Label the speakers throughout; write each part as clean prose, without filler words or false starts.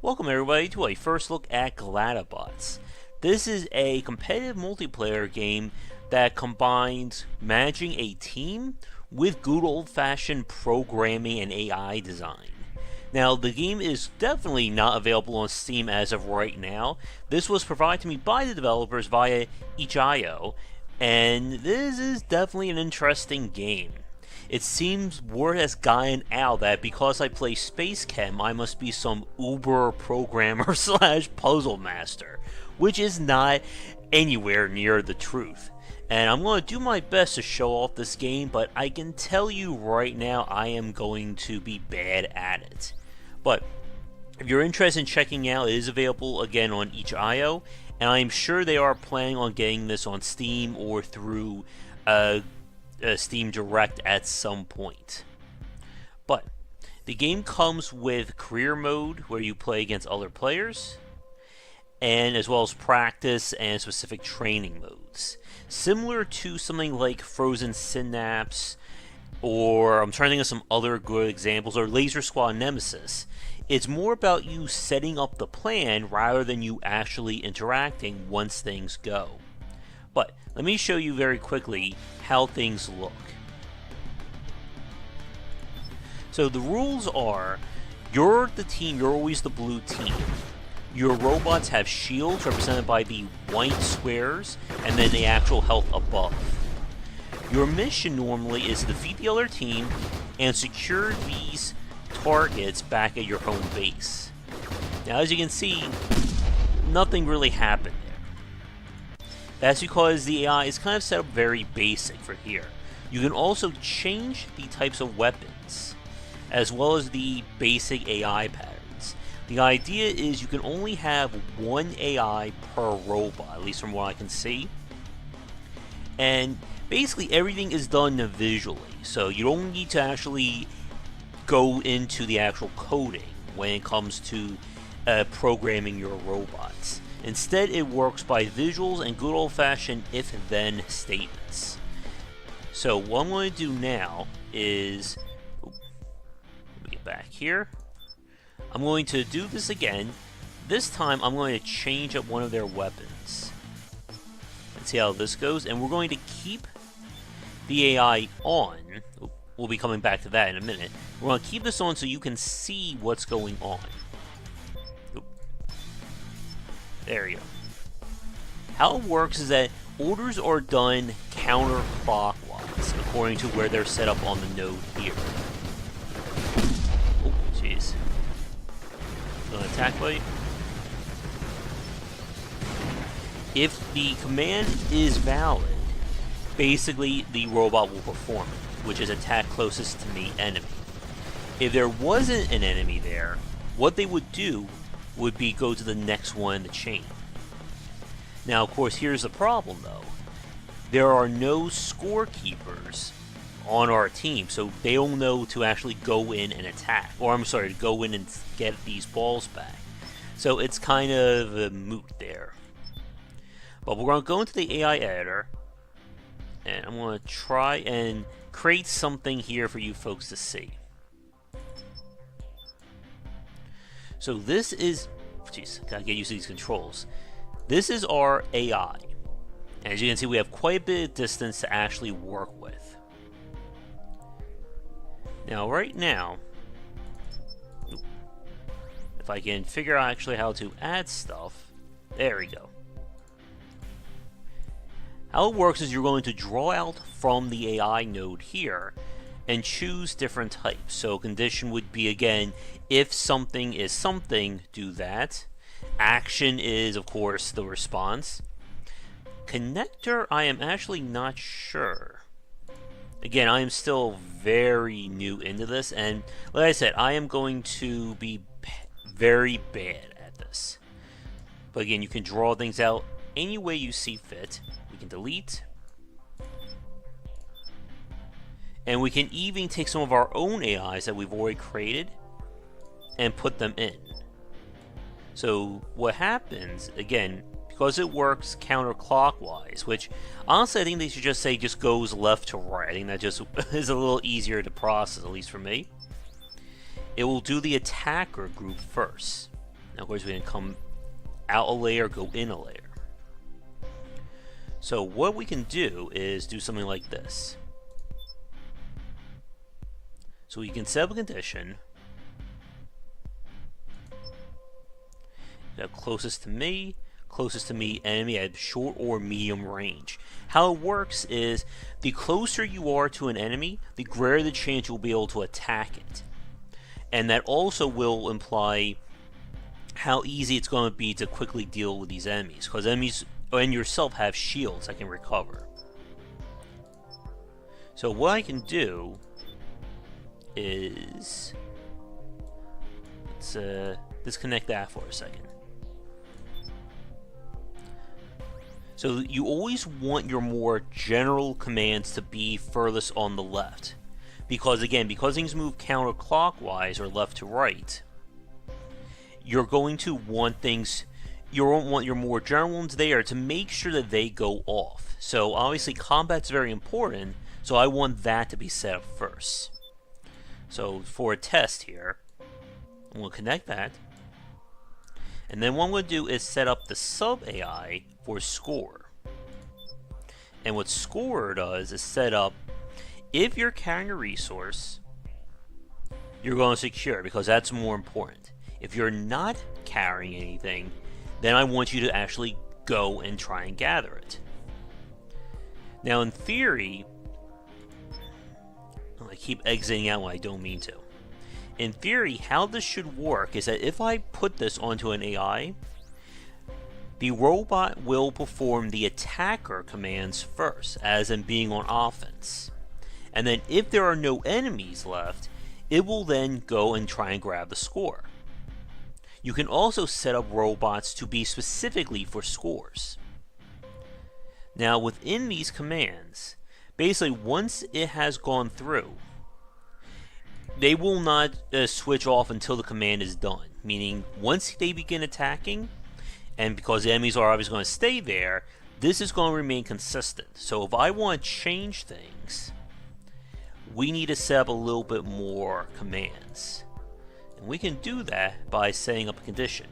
Speaker 1: Welcome everybody to a first look at Gladiabots. This is a competitive multiplayer game that combines managing a team with good old-fashioned programming and AI design. Now, the game is definitely not available on Steam as of right now. This was provided to me by the developers via itch.io, and this is definitely an interesting game. It seems word has gotten out that because I play Space Chem, I must be some uber programmer slash puzzle master, which is not anywhere near the truth. And I'm going to do my best to show off this game, but I can tell you right now I am going to be bad at it. But if you're interested in checking out, it is available again on itch.io, and I'm sure they are planning on getting this on Steam or through Steam Direct at some point. But the game comes with career mode where you play against other players, and as well as practice and specific training modes, similar to something like Frozen Synapse, or I'm trying to think of some other good examples, or Laser Squad Nemesis. It's more about you setting up the plan rather than you actually interacting once things go. But let me show you very quickly how things look. So the rules are, you're the team, you're always the blue team. Your robots have shields represented by the white squares and then the actual health above. Your mission normally is to defeat the other team and secure these targets back at your home base. Now, as you can see, nothing really happened there. That's because the AI is kind of set up very basic for here. You can also change the types of weapons, as well as the basic AI patterns. The idea is you can only have one AI per robot, at least from what I can see. And basically everything is done visually, so you don't need to actually go into the actual coding when it comes to programming your robots. Instead, it works by visuals and good old-fashioned if-then statements. So what I'm going to do now is, let me get back here. I'm going to do this again. This time I'm going to change up one of their weapons. Let's see how this goes, and we're going to keep the AI on. We'll be coming back to that in a minute. We're going to keep this on so you can see what's going on. There you go. How it works is that orders are done counterclockwise, according to where they're set up on the node here. Oh, jeez. Gonna attack buddy. If the command is valid, basically the robot will perform it, which is attack closest to the enemy. If there wasn't an enemy there, what they would do would be go to the next one in the chain. Now, of course, here's the problem though. There are no scorekeepers on our team, so they don't know to actually go in and attack. Or, I'm sorry, to go in and get these balls back. So it's kind of a moot there. But we're going to go into the AI editor, and I'm going to try and create something here for you folks to see. So this is, jeez, gotta get used to these controls. This is our AI. And as you can see, we have quite a bit of distance to actually work with. Now, right now, if I can figure out actually how to add stuff, there we go. How it works is you're going to draw out from the AI node here and choose different types. So condition would be, again, if something is something, do that. Action is, of course, the response. Connector, I am actually not sure. Again, I am still very new into this, and like I said, I am going to be very bad at this. But again, you can draw things out any way you see fit. We can delete. And we can even take some of our own AIs that we've already created and put them in. So what happens, again, because it works counterclockwise, which honestly I think they should just say just goes left to right. I think that just is a little easier to process, at least for me. It will do the attacker group first. Now, of course, we can come out a layer, go in a layer. So what we can do is do something like this. So you can set up a condition. Closest to me enemy at short or medium range. How it works is the closer you are to an enemy, the greater the chance you'll be able to attack it. And that also will imply how easy it's going to be to quickly deal with these enemies, because enemies and yourself have shields that can recover. So what I can do is, let's disconnect that for a second. So you always want your more general commands to be furthest on the left, because again, because things move counterclockwise or left to right, you're going to want things, you want your more general ones there to make sure that they go off. So obviously combat's very important, so I want that to be set up first. So for a test here, I'm going to connect that. And then what I'm going to do is set up the sub AI for score. And what score does is set up, if you're carrying a resource, you're going to secure, because that's more important. If you're not carrying anything, then I want you to actually go and try and gather it. Now in theory, I keep exiting out when I don't mean to. In theory, how this should work is that if I put this onto an AI, the robot will perform the attacker commands first, as in being on offense. And then if there are no enemies left, it will then go and try and grab the score. You can also set up robots to be specifically for scores. Now within these commands, basically once it has gone through, they will not switch off until the command is done. Meaning, once they begin attacking, and because the enemies are obviously going to stay there, this is going to remain consistent. So if I want to change things, we need to set up a little bit more commands. And we can do that by setting up a condition.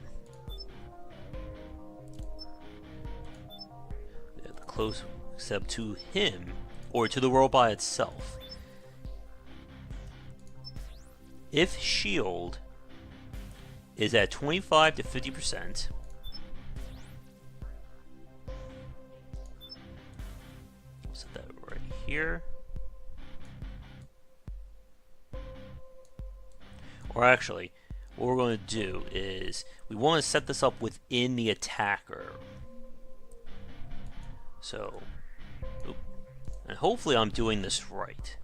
Speaker 1: The close set up to him, or to the robot itself. If shield is at 25 to 50%, set that right here. Or actually, what we're going to do is we want to set this up within the attacker. So, and hopefully I'm doing this right.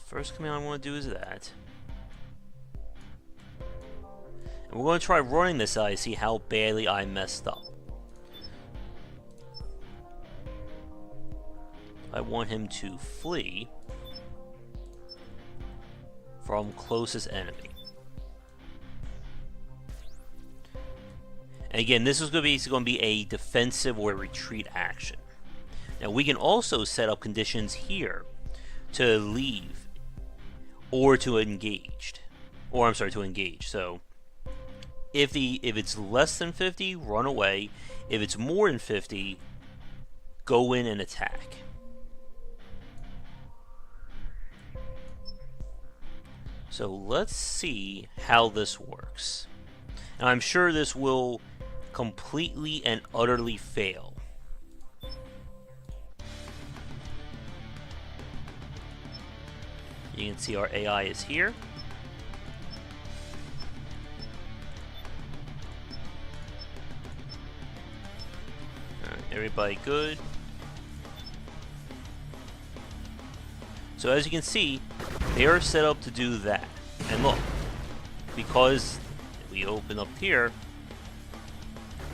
Speaker 1: First command I want to do is that. And we're going to try running this out to see how badly I messed up. I want him to flee from closest enemy. And again, this is going to be a defensive or retreat action. Now we can also set up conditions here to leave. Or to engaged, or I'm sorry, to engage. So if it's less than 50, run away. If it's more than 50, go in and attack. So let's see how this works. And I'm sure this will completely and utterly fail. You can see our AI is here. Alright, everybody good. So as you can see, they are set up to do that. And look, because we open up here,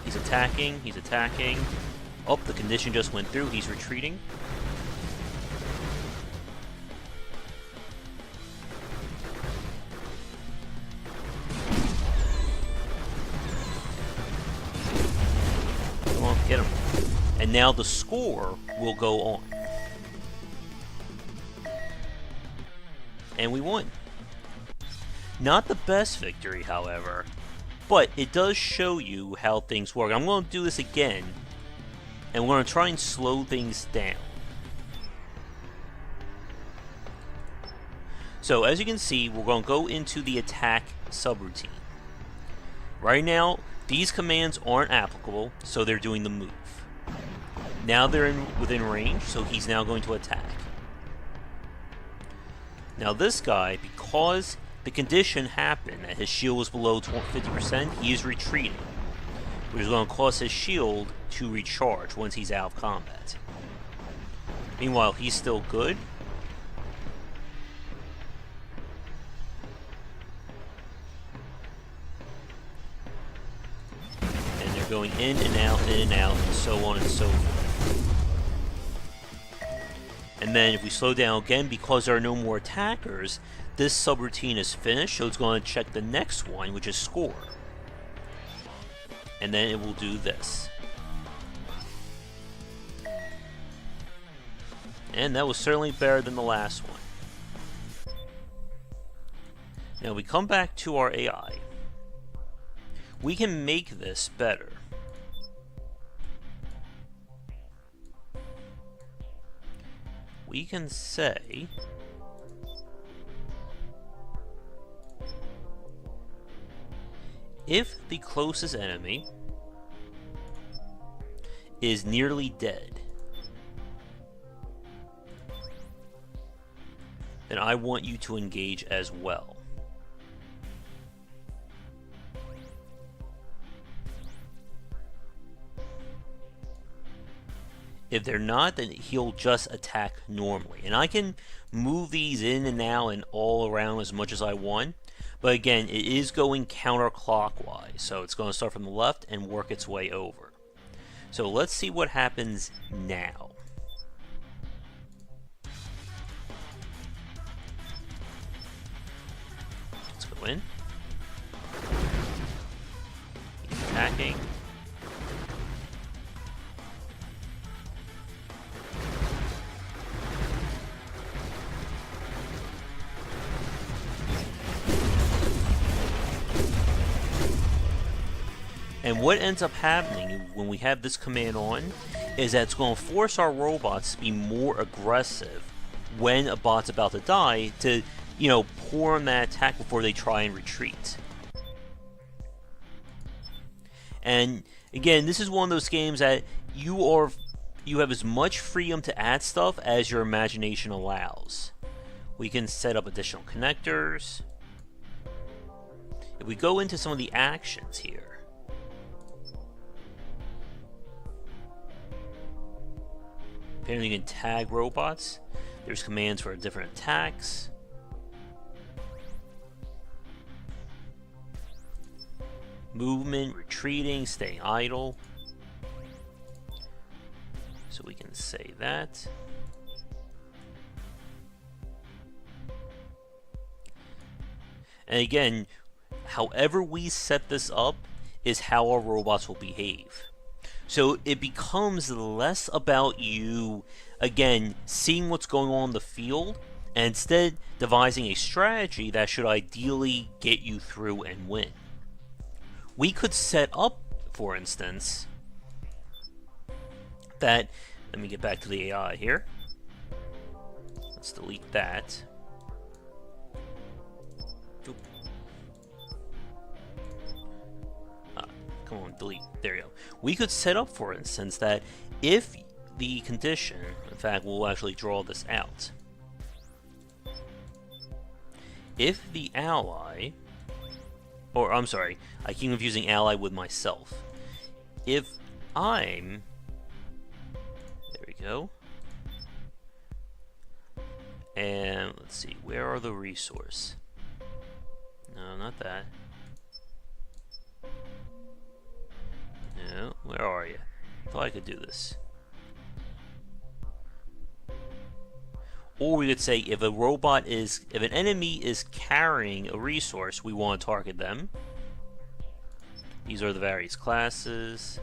Speaker 1: he's attacking, he's attacking. Oh, the condition just went through, he's retreating. Get him. And now the score will go on. and we won. Not the best victory, however, but it does show you how things work. I'm going to do this again, and we're going to try and slow things down. So as you can see, we're going to go into the attack subroutine. Right now, these commands aren't applicable, so they're doing the move. Now they're within range, so he's now going to attack. Now this guy, because the condition happened that his shield was below 50%, he is retreating, which is going to cause his shield to recharge once he's out of combat. Meanwhile, he's still good. And they're going in and out, and so on and so forth. And then if we slow down again, because there are no more attackers, this subroutine is finished, so it's going to check the next one, which is score. And then it will do this. And that was certainly better than the last one. Now we come back to our AI. We can make this better. We can say if the closest enemy is nearly dead, then I want you to engage as well. If they're not, then he'll just attack normally. And I can move these in and out and all around as much as I want. But again, it is going counterclockwise. So it's going to start from the left and work its way over. So let's see what happens now. Let's go in. He's attacking. And what ends up happening when we have this command on is that it's going to force our robots to be more aggressive when a bot's about to die to, pour on that attack before they try and retreat. And again, this is one of those games that you have as much freedom to add stuff as your imagination allows. We can set up additional connectors. If we go into some of the actions here, apparently you can tag robots. There's commands for different attacks. Movement, retreating, staying idle. So we can say that. And again, however we set this up is how our robots will behave. So it becomes less about you, again, seeing what's going on in the field, and instead devising a strategy that should ideally get you through and win. We could set up, for instance, that, let me get back to the AI here. Let's delete that. Come on, delete. There you go. We could set up, for instance, that if the condition, in fact, we'll actually draw this out. If the ally, or I'm sorry, I keep confusing ally with myself. If I'm, there we go. And let's see, where are the resource? No, not that. No, where are you? I thought I could do this. Or we could say if if an enemy is carrying a resource, we want to target them. These are the various classes.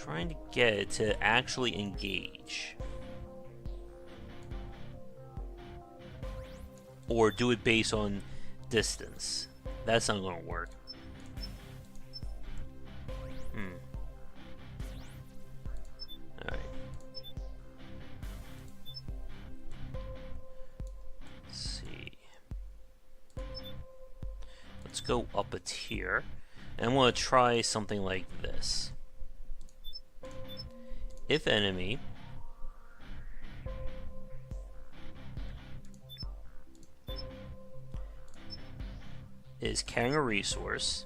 Speaker 1: trying to get it to actually engage. Or do it based on distance. That's not going to work. Alright. Let's see. Let's go up a tier. And I'm going to try something like this. If enemy is carrying a resource,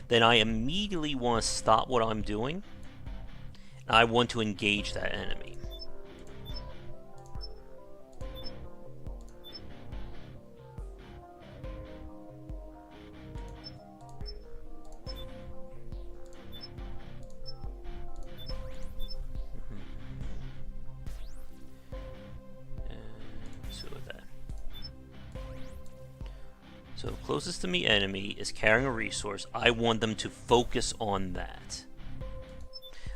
Speaker 1: then I immediately want to stop what I'm doing. I want to engage that enemy. So closest to me enemy is carrying a resource. I want them to focus on that.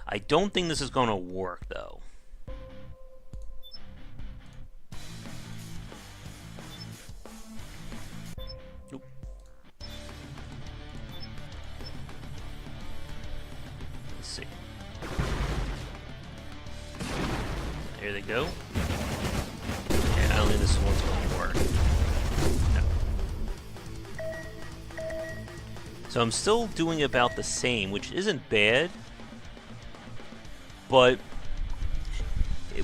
Speaker 1: I don't think this is going to work though. Nope. Let's see. There they go. Yeah, I don't think this one's going to work. So I'm still doing about the same, which isn't bad, but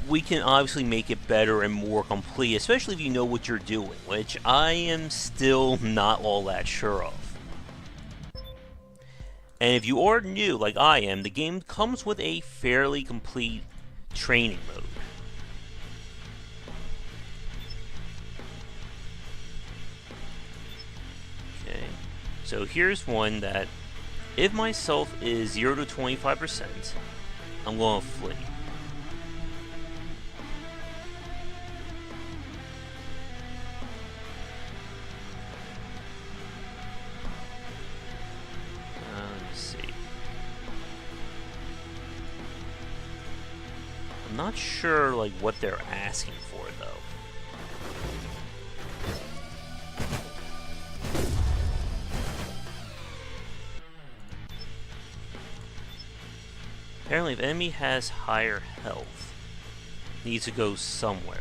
Speaker 1: we can obviously make it better and more complete, especially if you know what you're doing, which I am still not all that sure of. And if you are new, like I am, the game comes with a fairly complete training mode. So here's one that, if my self is 0 to 25%, I'm going to flee. Let's see. I'm not sure like what they're asking for though. Apparently, if enemy has higher health, it needs to go somewhere.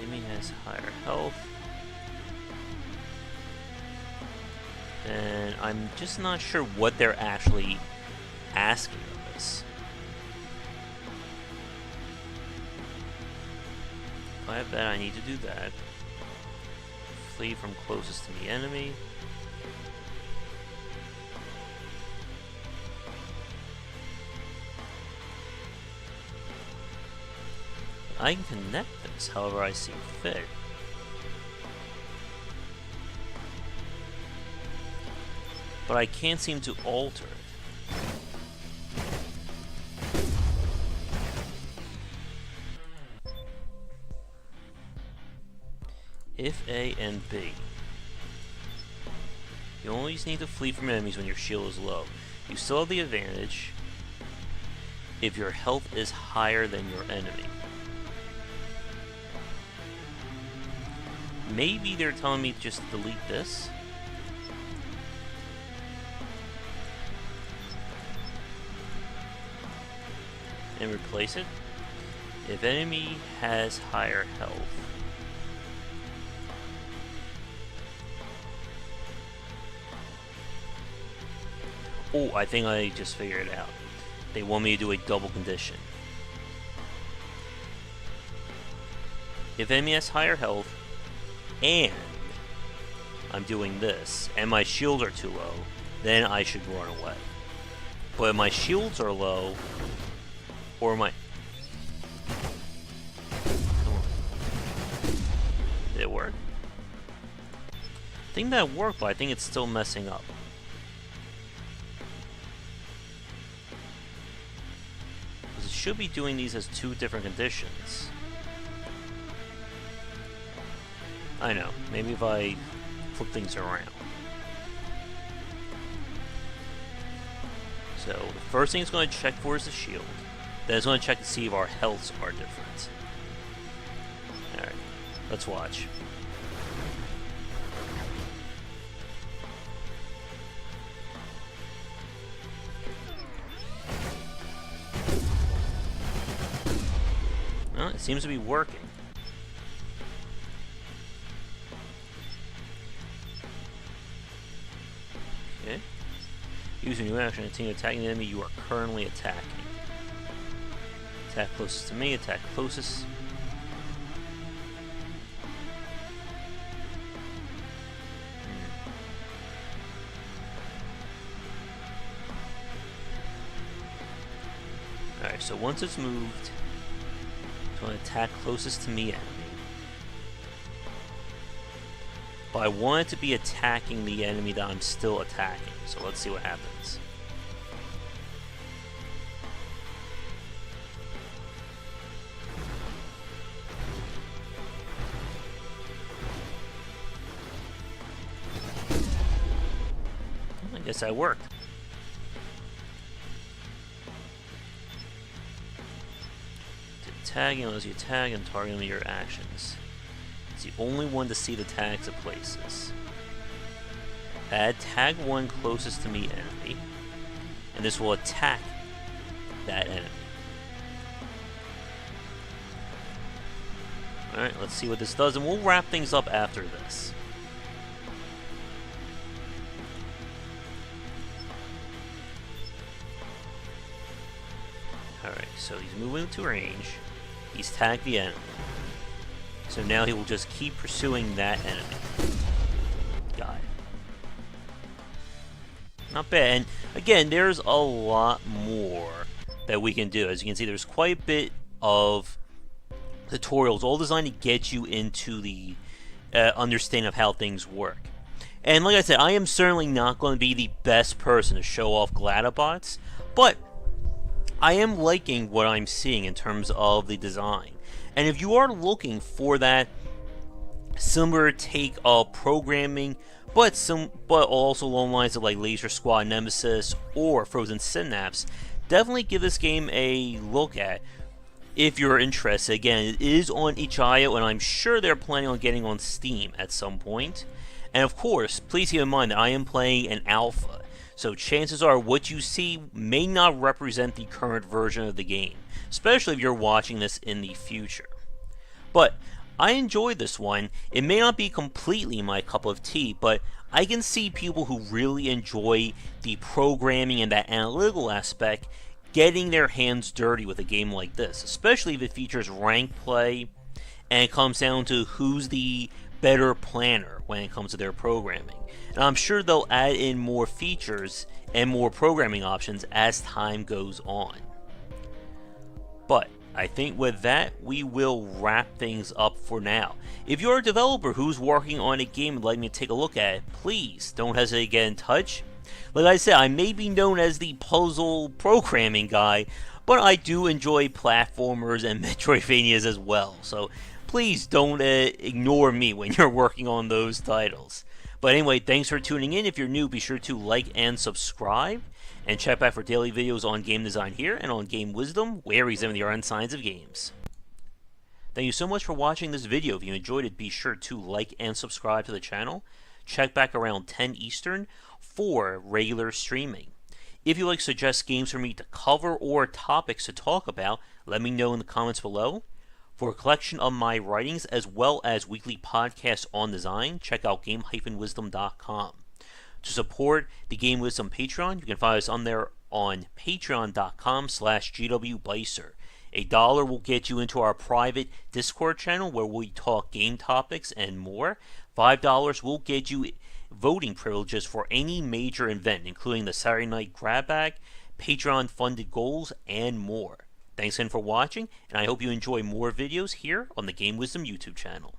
Speaker 1: Enemy has higher health. And I'm just not sure what they're actually asking of us. If I have that, I need to do that. Flee from closest to the enemy. I can connect this however I see fit. But I can't seem to alter it. If A and B. You always need to flee from enemies when your shield is low. You still have the advantage if your health is higher than your enemy. Maybe they're telling me to just delete this. And replace it. If enemy has higher health. Oh, I think I just figured it out. They want me to do a double condition. If enemy has higher health, and I'm doing this, and my shields are too low, then I should run away. But if my shields are low, or my... Did it work? I think that worked, but I think it's still messing up. Should be doing these as two different conditions. I know. Maybe if I flip things around. So the first thing it's going to check for is the shield. Then it's going to check to see if our healths are different. Alright, let's watch. Well, it seems to be working. Okay. Use a new action to continue attacking the enemy you are currently attacking. Attack closest to me, attack closest. Alright, so once it's moved, it's going to attack closest to me enemy. But I want it to be attacking the enemy that I'm still attacking, so let's see what happens. I guess that worked. Tagging allows you to tag and target your actions. It's the only one to see the tags it places. Add tag 1 closest to me enemy, and this will attack that enemy. Alright, let's see what this does, and we'll wrap things up after this. Alright, so he's moving to range. He's tagged the enemy. So now he will just keep pursuing that enemy. Got it. Not bad. And again, there's a lot more that we can do. As you can see, there's quite a bit of tutorials, all designed to get you into the understanding of how things work. And like I said, I am certainly not going to be the best person to show off Gladiabots, but I am liking what I'm seeing in terms of the design. And if you are looking for that similar take of programming, but also along the lines of like Laser Squad Nemesis or Frozen Synapse, definitely give this game a look at if you're interested. Again, it is on itch.io, and I'm sure they're planning on getting on Steam at some point. And of course, please keep in mind that I am playing an alpha, so chances are what you see may not represent the current version of the game, especially if you're watching this in the future. But I enjoyed this one. It may not be completely my cup of tea, but I can see people who really enjoy the programming and that analytical aspect getting their hands dirty with a game like this, especially if it features ranked play and it comes down to who's the better planner when it comes to their programming. And I'm sure they'll add in more features and more programming options as time goes on. But I think with that, we will wrap things up for now. If you're a developer who's working on a game and would like me to take a look at it, please don't hesitate to get in touch. Like I said, I may be known as the puzzle programming guy, but I do enjoy platformers and Metroidvanias as well. So please don't ignore me when you're working on those titles. But anyway, thanks for tuning in. If you're new, be sure to like and subscribe. And check back for daily videos on game design here and on Game Wisdom, where we examine the art and science of games. Thank you so much for watching this video. If you enjoyed it, be sure to like and subscribe to the channel. Check back around 10 Eastern for regular streaming. If you'd like to suggest games for me to cover or topics to talk about, let me know in the comments below. For a collection of my writings as well as weekly podcasts on design, check out game-wisdom.com. To support the Game Wisdom Patreon, you can find us on there on patreon.com/GWBycer. $1 will get you into our private Discord channel where we talk game topics and more. $5 will get you voting privileges for any major event, including the Saturday Night Grab Bag, Patreon-funded goals, and more. Thanks again for watching, and I hope you enjoy more videos here on the Game Wisdom YouTube channel.